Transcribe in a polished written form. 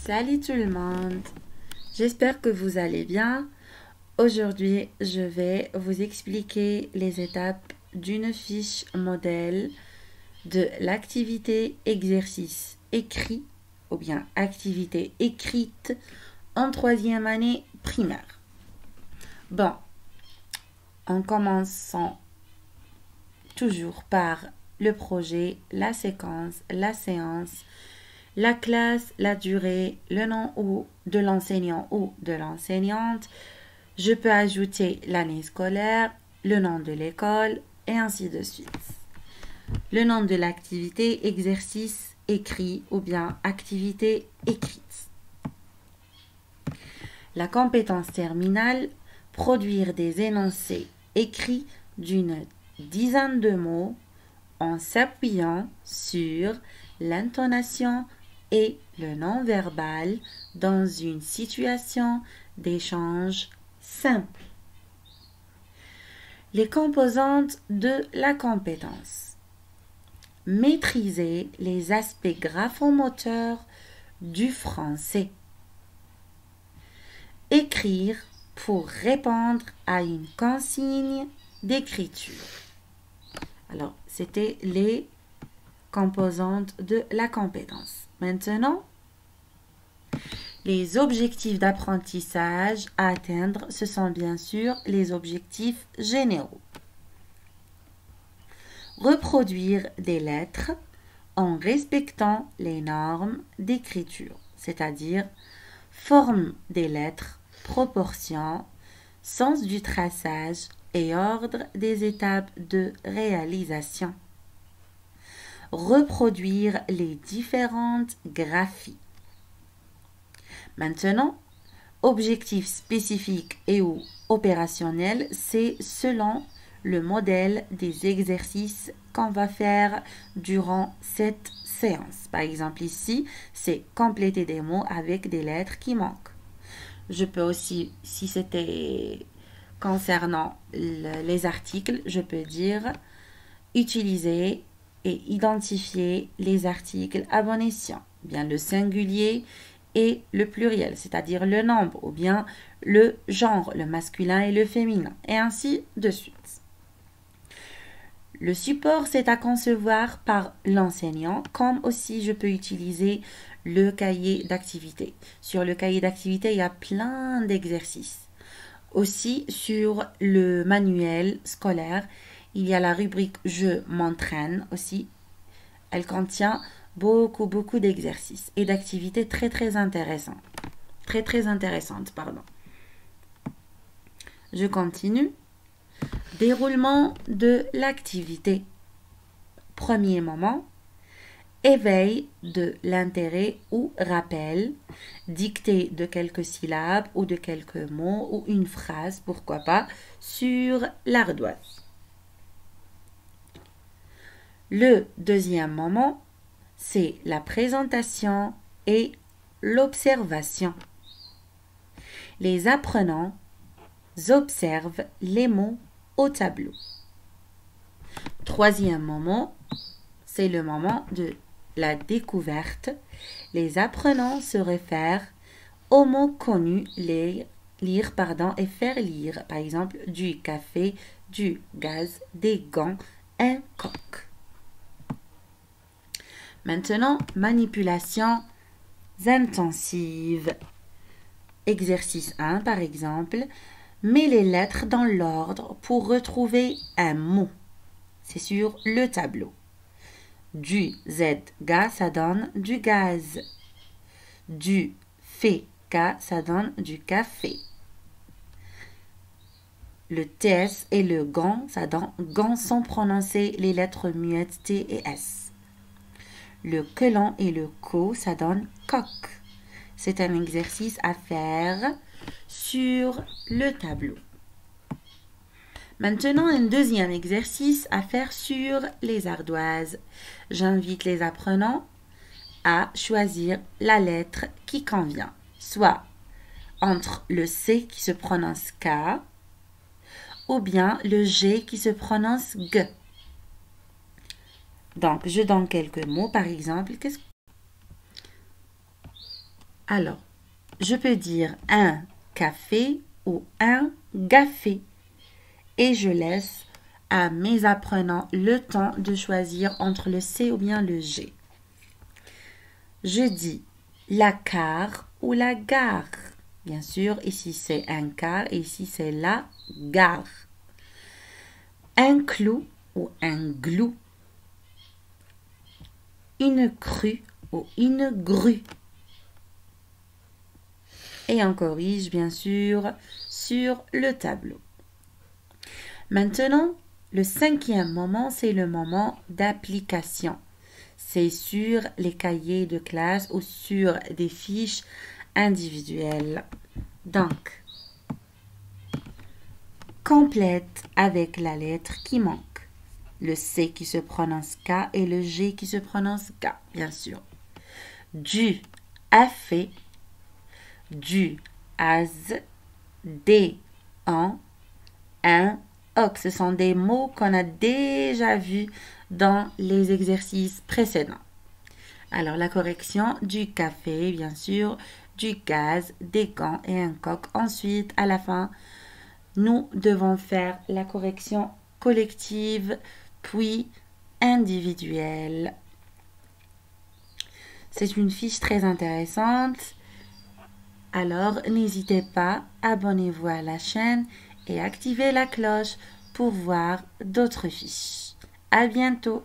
Salut tout le monde, j'espère que vous allez bien. Aujourd'hui, je vais vous expliquer les étapes d'une fiche modèle de l'activité exercice écrit ou bien activité écrite en troisième année primaire. Bon, en commençant toujours par le projet, la séquence, la séance, la classe, la durée, le nom ou de l'enseignant ou de l'enseignante. Je peux ajouter l'année scolaire, le nom de l'école et ainsi de suite. Le nom de l'activité, exercice écrit ou bien activité écrite. La compétence terminale, produire des énoncés écrits d'une dizaine de mots en s'appuyant sur l'intonation et le non-verbal dans une situation d'échange simple. Les composantes de la compétence. Maîtriser les aspects graphomoteurs du français. Écrire pour répondre à une consigne d'écriture. Alors, c'était les composantes de la compétence. Maintenant, les objectifs d'apprentissage à atteindre, ce sont bien sûr les objectifs généraux. Reproduire des lettres en respectant les normes d'écriture, c'est-à-dire forme des lettres, proportion, sens du traçage et ordre des étapes de réalisation. Reproduire les différentes graphies. Maintenant, objectifs spécifiques et ou opérationnels, c'est selon le modèle des exercices qu'on va faire durant cette séance. Par exemple, ici, c'est compléter des mots avec des lettres qui manquent. Je peux aussi, si c'était concernant les articles, je peux dire utiliser et identifier les articles à bon escient, bien le singulier et le pluriel, c'est-à-dire le nombre ou bien le genre, le masculin et le féminin, et ainsi de suite. Le support, c'est à concevoir par l'enseignant, comme aussi je peux utiliser le cahier d'activité. Sur le cahier d'activité, il y a plein d'exercices. Aussi, sur le manuel scolaire, il y a la rubrique « Je m'entraîne » aussi. Elle contient beaucoup d'exercices et d'activités très intéressantes. Très intéressantes, pardon. Je continue. Déroulement de l'activité. Premier moment. Éveil de l'intérêt ou rappel, dictée de quelques syllabes ou de quelques mots ou une phrase, pourquoi pas, sur l'ardoise. Le deuxième moment, c'est la présentation et l'observation. Les apprenants observent les mots au tableau. Troisième moment, c'est le moment de la découverte. Les apprenants se réfèrent aux mots connus, lire et faire lire. Par exemple, du café, du gaz, des gants, un coq. Maintenant, manipulations intensives. Exercice 1, par exemple. Mets les lettres dans l'ordre pour retrouver un mot. C'est sur le tableau. Du ZG, ça donne du gaz. Du FK, ça donne du café. Le TS et le GAN, ça donne GAN sans prononcer les lettres muettes T et S. Le quelon et le co, ça donne coq. C'est un exercice à faire sur le tableau. Maintenant, un deuxième exercice à faire sur les ardoises. J'invite les apprenants à choisir la lettre qui convient, soit entre le C qui se prononce K ou bien le G qui se prononce G. Donc, je donne quelques mots, par exemple. Alors, je peux dire un café ou un gaffé. Et je laisse à mes apprenants le temps de choisir entre le C ou bien le G. Je dis la car ou la gare. Bien sûr, ici c'est un car et ici c'est la gare. Un clou ou un glou. Une crue ou une grue. Et on corrige bien sûr sur le tableau. Maintenant, le 5e moment, c'est le moment d'application. C'est sur les cahiers de classe ou sur des fiches individuelles. Donc, complète avec la lettre qui manque. Le C qui se prononce K et le G qui se prononce K, bien sûr. Du a fait, du as, des en, un ox. Ce sont des mots qu'on a déjà vus dans les exercices précédents. Alors, la correction du café, bien sûr, du gaz, des gants et un coq. Ensuite, à la fin, nous devons faire la correction collective, puis individuelle. C'est une fiche très intéressante. Alors, n'hésitez pas, abonnez-vous à la chaîne et activez la cloche pour voir d'autres fiches. À bientôt!